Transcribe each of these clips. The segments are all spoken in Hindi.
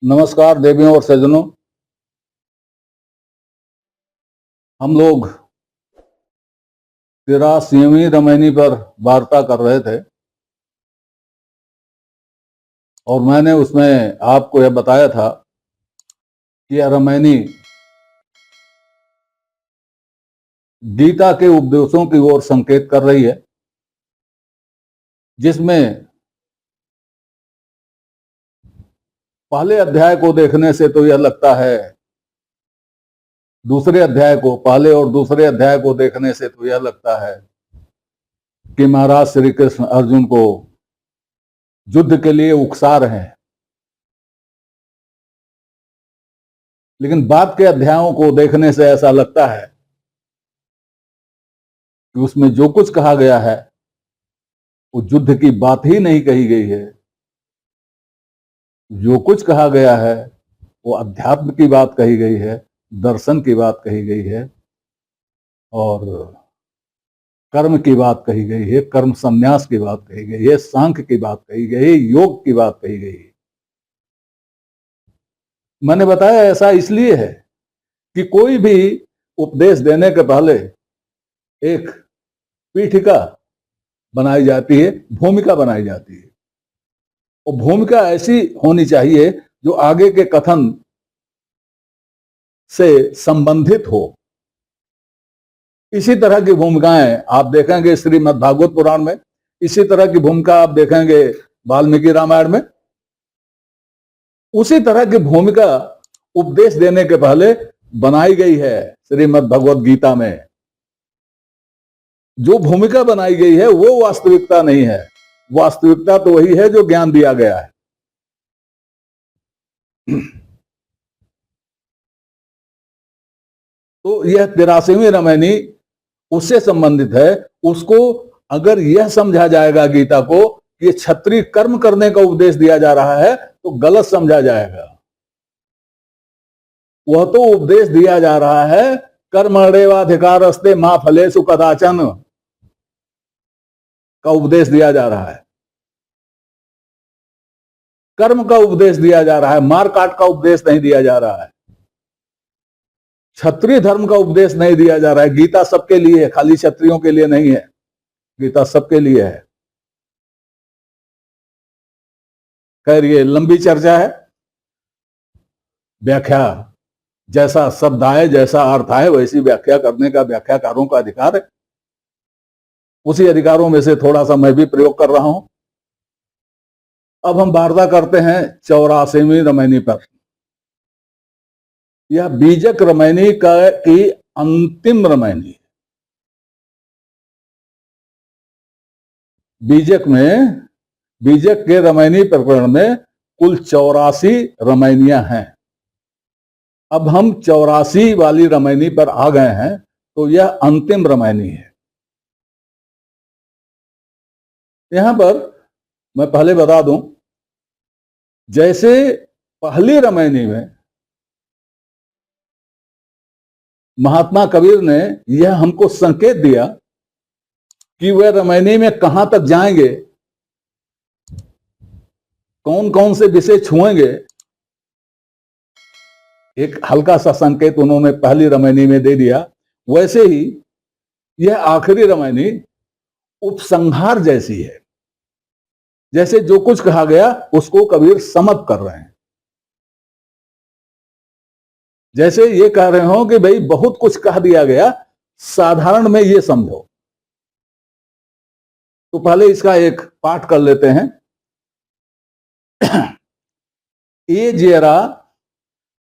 नमस्कार देवियों और सज्जनों। हम लोग 83वीं रमैनी पर वार्ता कर रहे थे और मैंने उसमें आपको यह बताया था कि यह रमैनी गीता के उपदेशों की ओर संकेत कर रही है, जिसमें पहले अध्याय को देखने से तो यह लगता है, दूसरे अध्याय को, पहले और दूसरे अध्याय को देखने से तो यह लगता है कि महाराज श्री कृष्ण अर्जुन को युद्ध के लिए उकसा रहे हैं। लेकिन बाद के अध्यायों को देखने से ऐसा लगता है कि उसमें जो कुछ कहा गया है वो युद्ध की बात ही नहीं कही गई है। जो कुछ कहा गया है वो अध्यात्म की बात कही गई है, दर्शन की बात कही गई है और कर्म की बात कही गई है, कर्म संन्यास की बात कही गई है, सांख्य की बात कही गई है, योग की बात कही गई है। मैंने बताया ऐसा इसलिए है कि कोई भी उपदेश देने के पहले एक पीठिका बनाई जाती है, भूमिका बनाई जाती है और भूमिका ऐसी होनी चाहिए जो आगे के कथन से संबंधित हो। इसी तरह की भूमिकाएं आप देखेंगे श्रीमद् भागवत पुराण में, इसी तरह की भूमिका आप देखेंगे वाल्मीकि रामायण में। उसी तरह की भूमिका उपदेश देने के पहले बनाई गई है श्रीमद् भगवद गीता में। जो भूमिका बनाई गई है वो वास्तविकता नहीं है, वास्तविकता तो वही है जो ज्ञान दिया गया है। तो यह 83वीं रमैनी उससे संबंधित है। उसको अगर यह समझा जाएगा गीता को कि ये क्षत्रिय कर्म करने का उपदेश दिया जा रहा है तो गलत समझा जाएगा। वह तो उपदेश दिया जा रहा है कर्मण्येवाधिकारस्ते मा फलेषु कदाचन का उपदेश दिया जा रहा है, कर्म का उपदेश दिया जा रहा है, मार काट का उपदेश नहीं दिया जा रहा है, क्षत्रिय धर्म का उपदेश नहीं दिया जा रहा है। गीता सबके लिए है, खाली क्षत्रियों के लिए नहीं है, गीता सबके लिए है। खैर ये लंबी चर्चा है, व्याख्या जैसा शब्द आए, जैसा अर्थ आए वैसी व्याख्या करने का व्याख्याकारों का अधिकार है। उसी अधिकारों में से थोड़ा सा मैं भी प्रयोग कर रहा हूं। अब हम वार्ता करते हैं 84वीं रमैनी पर। यह बीजक रमैनी की अंतिम रमैनी। बीजक के रमैनी प्रकरण में कुल 84 रमैनियां हैं। अब हम 84 वाली रमैनी पर आ गए हैं, तो यह अंतिम रमैनी है। यहां पर मैं पहले बता दूं, जैसे पहली रमैनी में महात्मा कबीर ने यह हमको संकेत दिया कि वह रमैनी में कहां तक जाएंगे, कौन कौन से विषय छुएंगे, एक हल्का सा संकेत उन्होंने पहली रमैनी में दे दिया। वैसे ही यह आखिरी रमैनी उपसंहार जैसी है, जैसे जो कुछ कहा गया उसको कबीर समअप कर रहे हैं। जैसे ये कह रहे हो कि भाई बहुत कुछ कह दिया गया, साधारण में ये समझो। तो पहले इसका एक पाठ कर लेते हैं। ए जेरा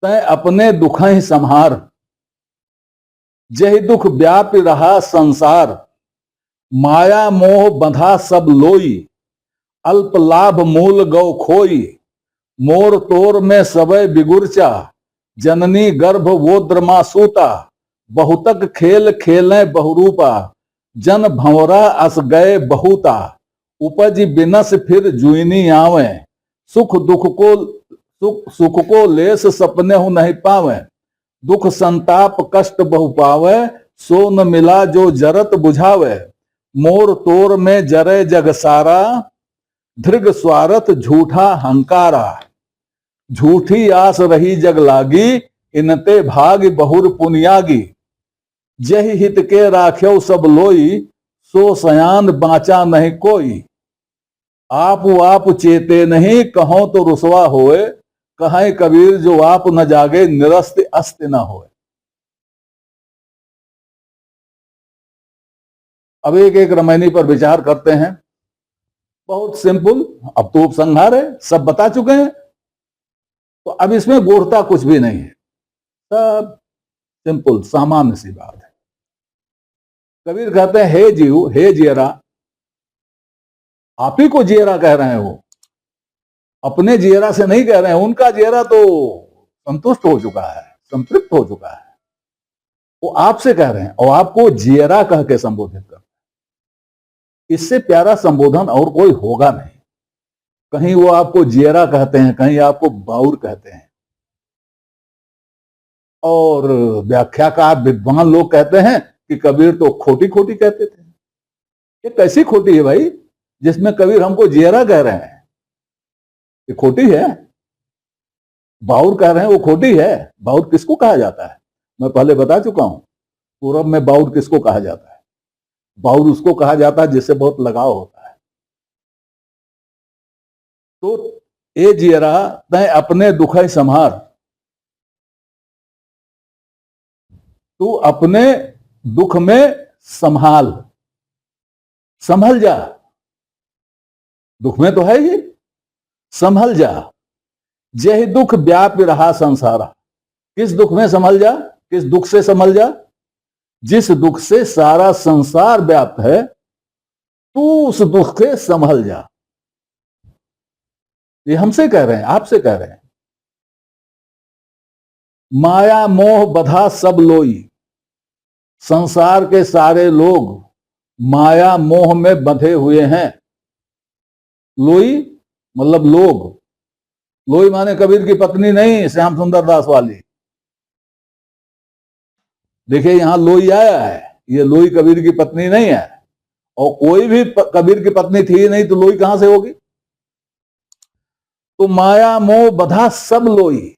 तय अपने दुख ही संहार, जहि दुख व्याप रहा संसार, माया मोह बंधा सब लोई, अल्प लाभ मूल गौ खोई, मोर तोर में सबय बिगुरचा, जननी गर्भ वो द्रमा सूता, बहुतक खेल खेलें बहुरूपा, जन भंवरा अस गए बहुता, उपज बिनस फिर जुइनी आवे, सुख को लेस सपने हूं नहीं पावे, दुख संताप कष्ट बहु पावे, सो न मिला जो जरत बुझावे, मोर तोर में जरे जग सारा, धृग स्वार्थ झूठा हंकारा। झूठी आस रही जग लागी, इनते भाग बहुर पुनियागी। जहि हित के राख्यो सब लोई, सो सयान बाचा नहीं कोई। आप चेते नहीं, कहो तो रुसवा होए। कहें कबीर जो आप न जागे, निरस्त अस्त न होए। अब एक एक रामायणी पर विचार करते हैं। बहुत सिंपल, अब तो उपसंहार है, सब बता चुके हैं, तो अब इसमें गूढ़ता कुछ भी नहीं है, सब सिंपल सामान्य सी बात है। कबीर कहते हैं, हे जीव, हे जियरा, आप ही को जियरा कह रहे हैं। वो अपने जियरा से नहीं कह रहे हैं, उनका जियरा तो संतुष्ट हो चुका है, संतृप्त हो चुका है, वो आपसे कह रहे हैं और आपको जियरा कह के संबोधित कर रहे हैं। इससे प्यारा संबोधन और कोई होगा नहीं। कहीं वो आपको जियरा कहते हैं, कहीं आपको बाउर कहते हैं, और व्याख्याकार विद्वान लोग कहते हैं कि कबीर तो खोटी खोटी कहते थे। ये कैसी खोटी है भाई, जिसमें कबीर हमको जियरा कह रहे हैं? ये खोटी है। बाउर कह रहे हैं, वो खोटी है। बाउर किसको कहा जाता है? मैं पहले बता चुका हूं, पूरब में बाउर किसको कहा जाता है? बाउर उसको कहा जाता है जिससे बहुत लगाव होता है। तो ए जियरा, तय अपने दुख संहार, तू अपने दुख में संभाल, संभल जा। दुख में तो है ही, संभल जा। जय दुख व्याप रहा संसारा। किस दुख में संभल जा? किस दुख से संभल जा? जिस दुख से सारा संसार व्याप्त है, तू उस दुख से संभल जा। ये हमसे कह रहे हैं, आपसे कह रहे हैं। माया मोह बधा सब लोई। संसार के सारे लोग माया मोह में बंधे हुए हैं। लोई मतलब लोग, लोई माने कबीर की पत्नी नहीं, श्याम सुंदर दास वाली। देखिए यहां लोई आया है, ये लोई कबीर की पत्नी नहीं है, और कोई भी कबीर की पत्नी थी नहीं तो लोई कहां से होगी? तो माया मोह बधा सब लोई,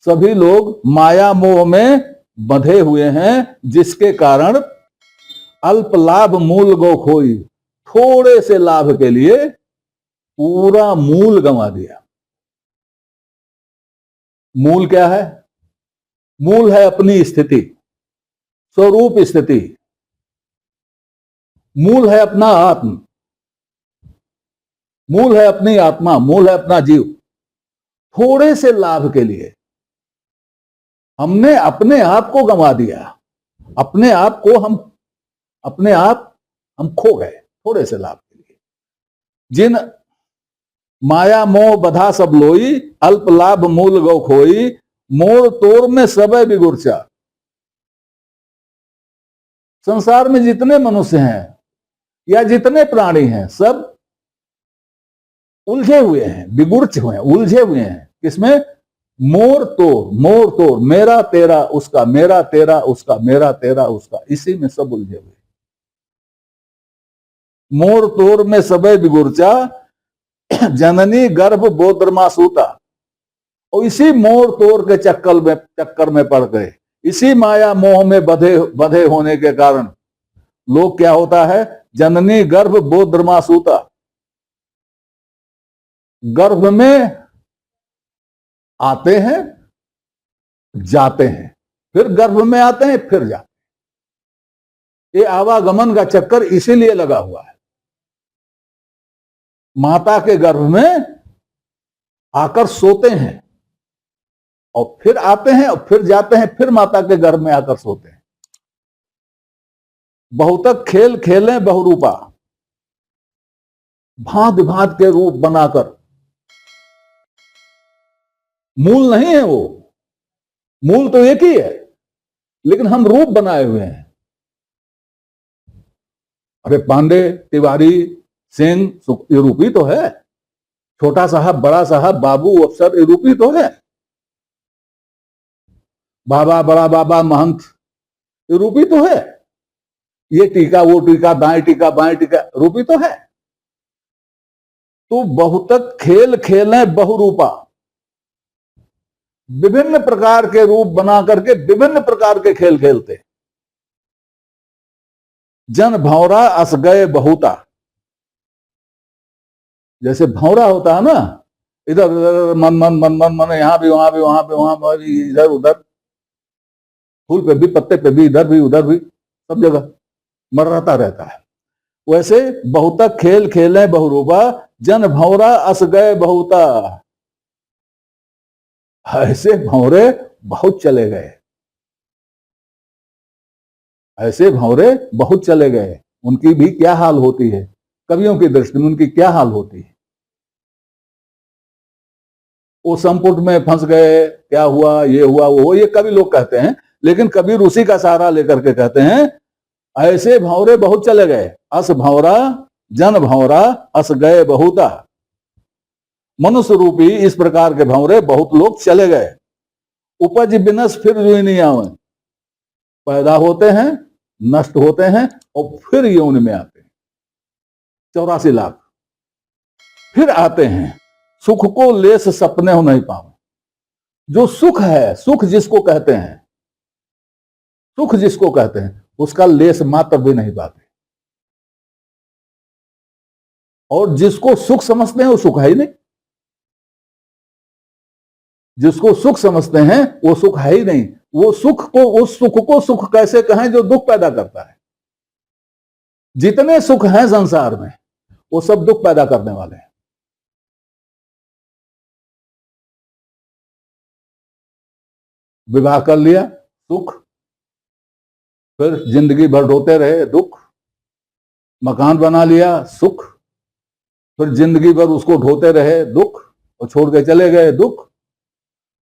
सभी लोग माया मोह में बंधे हुए हैं, जिसके कारण अल्प लाभ मूल गो खोई। थोड़े से लाभ के लिए पूरा मूल गंवा दिया। मूल क्या है? मूल है अपनी स्थिति, स्वरूप स्थिति। मूल है अपना आत्म, मूल है अपनी आत्मा, मूल है अपना जीव। थोड़े से लाभ के लिए हमने अपने आप को गंवा दिया, अपने आप को हम खो गए थोड़े से लाभ के लिए। जिन माया मोह बधा सब लोई, अल्प लाभ मूल गौ खोई। मोर तोर में सबे बिगुरचा। संसार में जितने मनुष्य हैं या जितने प्राणी हैं, सब उलझे हुए हैं, बिगुर्च हुए हैं, उलझे हुए हैं। किसमें? मोर तोर, मेरा तेरा उसका, मेरा तेरा उसका, मेरा तेरा उसका, इसी में सब उलझे हुए। मोर तोर में सबे बिगुर्चा, जननी गर्भ बोद्रमा सूता। और इसी मोर तोर के चक्कर में पड़ गए, इसी माया मोह में बधे होने के कारण लोग क्या होता है? जननी गर्भ बोद्रमा सूता। गर्भ में आते हैं, जाते हैं, फिर गर्भ में आते हैं, फिर जाते हैं। ये आवागमन का चक्कर इसीलिए लगा हुआ है। माता के गर्भ में आकर सोते हैं और फिर आते हैं और फिर जाते हैं, फिर माता के गर्भ में आकर सोते हैं। बहुतक खेल खेलें बहुरूपा, भांत भांत के रूप बनाकर। मूल नहीं है वो, मूल तो एक ही है, लेकिन हम रूप बनाए हुए हैं। अरे पांडे, तिवारी, सिंह, ये रूपी तो है। छोटा साहब, बड़ा साहब, बाबू, अफसर, ये रूपी तो है। बाबा, बड़ा बाबा, महंत, ये रूपी तो है। ये टीका, वो टीका, दाएं टीका, बाएं टीका, रूपी तो है। तो बहुतक खेल खेलें बहुरूपा। विभिन्न प्रकार के रूप बना करके विभिन्न प्रकार के खेल खेलते। जन भौरा अस गए बहुता, जैसे भौरा होता है ना, इधर उधर मन मन मन मन मन, यहां भी वहां भी वहां भी वहां भी, इधर उधर, फूल पे भी पत्ते पे भी, इधर भी उधर भी, सब जगह मर्राता रहता है। वैसे बहुतक खेल खेले बहुरूबा, जन भौरा अस गए बहुता, ऐसे भौरे बहुत चले गए, ऐसे भौरे बहुत चले गए। उनकी भी क्या हाल होती है, कवियों की दृष्टि में उनकी क्या हाल होती है। वो संपुट में फंस गए, क्या हुआ, ये हुआ वो, ये कवि लोग कहते हैं, लेकिन कबीर उसी का सहारा लेकर के कहते हैं ऐसे भौरे बहुत चले गए, अस भौरा जन भौरा अस गए बहुता। मनुष्य रूपी इस प्रकार के भौरे बहुत लोग चले गए। उपज बिनस फिर रुई नहीं आवे, पैदा होते हैं, नष्ट होते हैं और फिर यौन में आते हैं। 84 लाख फिर आते हैं, सुख को लेस सपने हो नहीं पावे। जो सुख है, सुख जिसको कहते हैं, सुख जिसको कहते हैं, उसका लेस मात्र भी नहीं पाते। और जिसको सुख समझते हैं वो सुख है ही नहीं, जिसको सुख समझते हैं वो सुख है ही नहीं। वो सुख को, उस सुख को सुख कैसे कहें जो दुख पैदा करता है। जितने सुख हैं संसार में वो सब दुख पैदा करने वाले हैं। विवाह कर लिया, सुख, फिर जिंदगी भर रोते रहे, दुख। मकान बना लिया, सुख, फिर जिंदगी भर उसको ढोते रहे, दुख, और छोड़ के चले गए, दुख।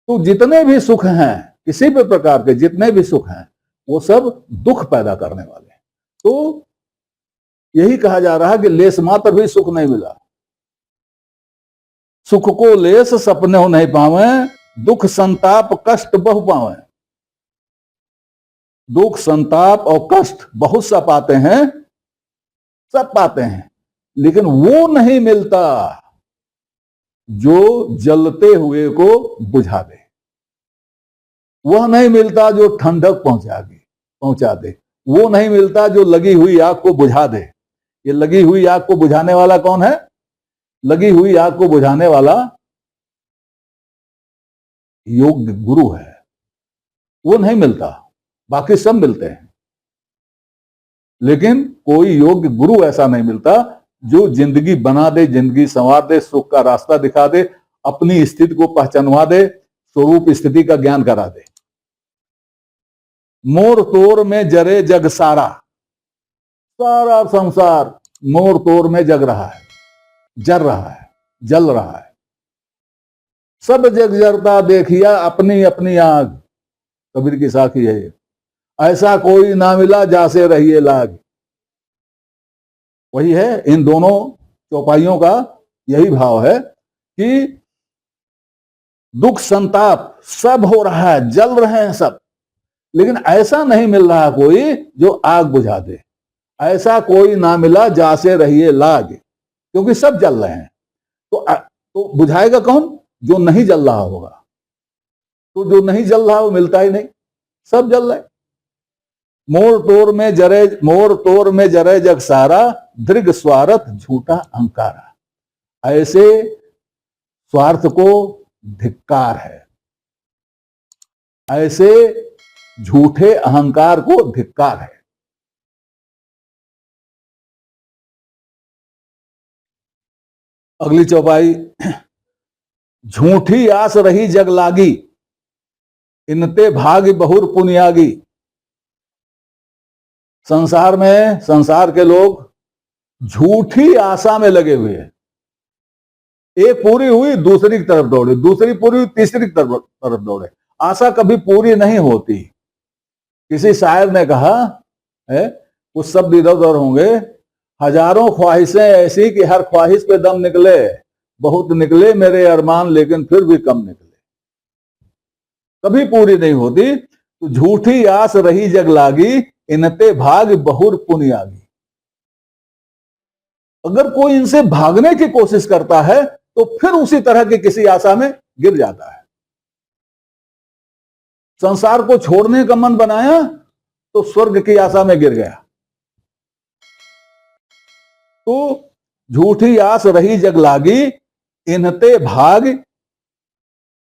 तो जितने भी सुख हैं, किसी भी प्रकार के जितने भी सुख हैं, वो सब दुख पैदा करने वाले हैं। तो यही कहा जा रहा है कि लेस मात्र भी सुख नहीं मिला। सुख को लेस सपने हो नहीं पावे, दुख संताप कष्ट बहु पावे। दुख संताप और कष्ट बहुत सा पाते हैं, सब पाते हैं, लेकिन वो नहीं मिलता जो जलते हुए को बुझा दे। वह नहीं मिलता जो ठंडक पहुंचा दे। वो नहीं मिलता जो लगी हुई आग को बुझा दे। ये लगी हुई आग को बुझाने वाला कौन है? लगी हुई आग को बुझाने वाला योग्य गुरु है। वो नहीं मिलता, बाकी सब मिलते हैं, लेकिन कोई योग्य गुरु ऐसा नहीं मिलता जो जिंदगी बना दे, जिंदगी संवार दे, सुख का रास्ता दिखा दे, अपनी स्थिति को पहचानवा दे, स्वरूप स्थिति का ज्ञान करा दे। मोर तोर में जरे जग सारा, सारा संसार मोर तोर में जग रहा है, जर रहा है, जल रहा है। सब जग जरता देखिया अपनी अपनी आग, कबीर की साखी है ये। ऐसा कोई ना मिला जासे रहिए लाग। वही है, इन दोनों चौपाइयों का यही भाव है कि दुख संताप सब हो रहा है, जल रहे हैं सब, लेकिन ऐसा नहीं मिल रहा कोई जो आग बुझा दे। ऐसा कोई ना मिला जासे रहिए लाग, क्योंकि सब जल रहे हैं। तो बुझाएगा कौन? जो नहीं जल रहा होगा। तो जो नहीं जल रहा वो मिलता ही नहीं, सब जल रहे। मोर तोर में जरे जग सारा, दृग स्वार्थ झूठा अहंकारा। ऐसे स्वार्थ को धिक्कार है, ऐसे झूठे अहंकार को धिक्कार है। अगली चौपाई, झूठी आस रही जग लागी, इनते भाग्य बहुर पुनियागी। संसार में, संसार के लोग झूठी आशा में लगे हुए हैं। एक पूरी हुई दूसरी की तरफ दौड़े, दूसरी पूरी हुई तीसरी की तरफ दौड़े। आशा कभी पूरी नहीं होती। किसी शायर ने कहा है, कुछ शब्द इधर उधर होंगे, हजारों ख्वाहिशें ऐसी कि हर ख्वाहिश पे दम निकले, बहुत निकले मेरे अरमान लेकिन फिर भी कम निकले। कभी पूरी नहीं होती। तो झूठी आस रही जग लागी, इनते भाग बहुर पुनियागी। अगर कोई इनसे भागने की कोशिश करता है तो फिर उसी तरह की किसी आशा में गिर जाता है। संसार को छोड़ने का मन बनाया तो स्वर्ग की आशा में गिर गया। तो झूठी आस रही जग लागी, इनते भाग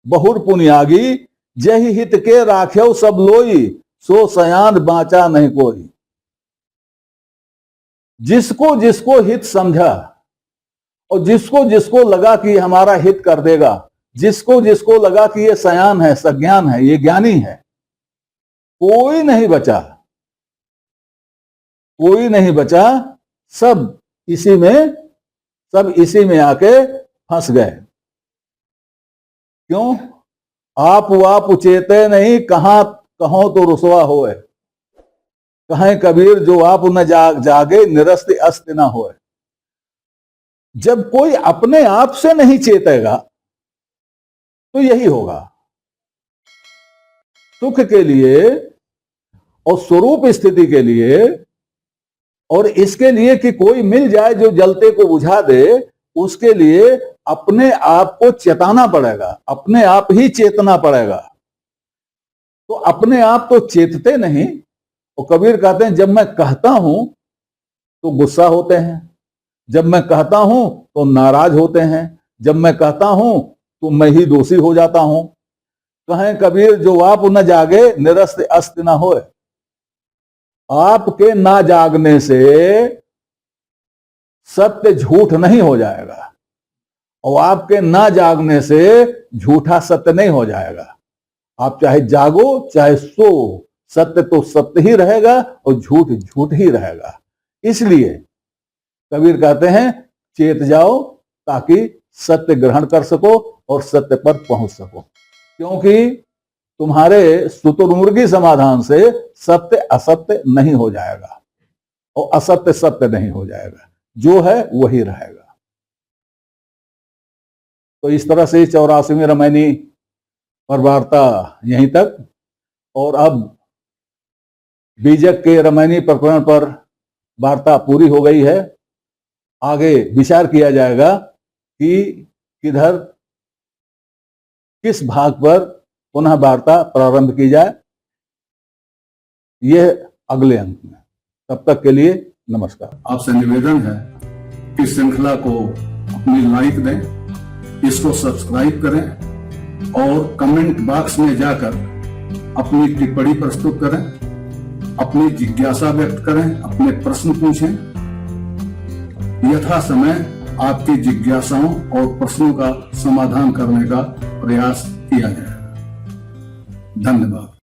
बहुर पुनियागी, जहि हित के राख्यो सब लोई, सो सयान बाचा नहीं कोई। जिसको जिसको हित समझा और जिसको जिसको लगा कि हमारा हित कर देगा, जिसको जिसको लगा कि ये सयान है, सज्ञान है, ये ज्ञानी है, कोई नहीं बचा, कोई नहीं बचा। सब इसी में आके फंस गए। क्यों? आप वाप चेते नहीं, कहां कहो तो रुसवा होए। कहें कबीर जो आप न जागे, निरस्त अस्त न होए। जब कोई अपने आप से नहीं चेतेगा तो यही होगा। सुख के लिए और स्वरूप स्थिति के लिए और इसके लिए कि कोई मिल जाए जो जलते को बुझा दे, उसके लिए अपने आप को चेताना पड़ेगा, अपने आप ही चेतना पड़ेगा। तो अपने आप तो चेतते नहीं। और कबीर कहते हैं जब मैं कहता हूं तो गुस्सा होते हैं, जब मैं कहता हूं तो नाराज होते हैं, जब मैं कहता हूं तो मैं ही दोषी हो जाता हूं। कहें कबीर जो आप न जागे, निरस्त अस्त न होए। आपके ना जागने से सत्य झूठ नहीं हो जाएगा और आपके ना जागने से झूठा सत्य नहीं हो जाएगा। आप चाहे जागो चाहे सो, सत्य तो सत्य ही रहेगा और झूठ झूठ ही रहेगा। इसलिए कबीर कहते हैं चेत जाओ ताकि सत्य ग्रहण कर सको और सत्य पर पहुंच सको। क्योंकि तुम्हारे शुतुरमुर्गी समाधान से सत्य असत्य नहीं हो जाएगा और असत्य सत्य नहीं हो जाएगा, जो है वही रहेगा। तो इस तरह से 84वीं रामायणी पर वार्ता यहीं तक। और अब बीजक के रामायणी प्रकरण पर वार्ता पूरी हो गई है। आगे विचार किया जाएगा कि किस भाग पर पुनः वार्ता प्रारंभ की जाए, यह अगले अंक में। तब तक के लिए नमस्कार। आपसे निवेदन है कि श्रृंखला को अपनी लाइक दें, इसको सब्सक्राइब करें और कमेंट बॉक्स में जाकर अपनी टिप्पणी प्रस्तुत करें, अपनी जिज्ञासा व्यक्त करें, अपने प्रश्न पूछें। यथा समय आपकी जिज्ञासाओं और प्रश्नों का समाधान करने का प्रयास किया जाएगा। धन्यवाद।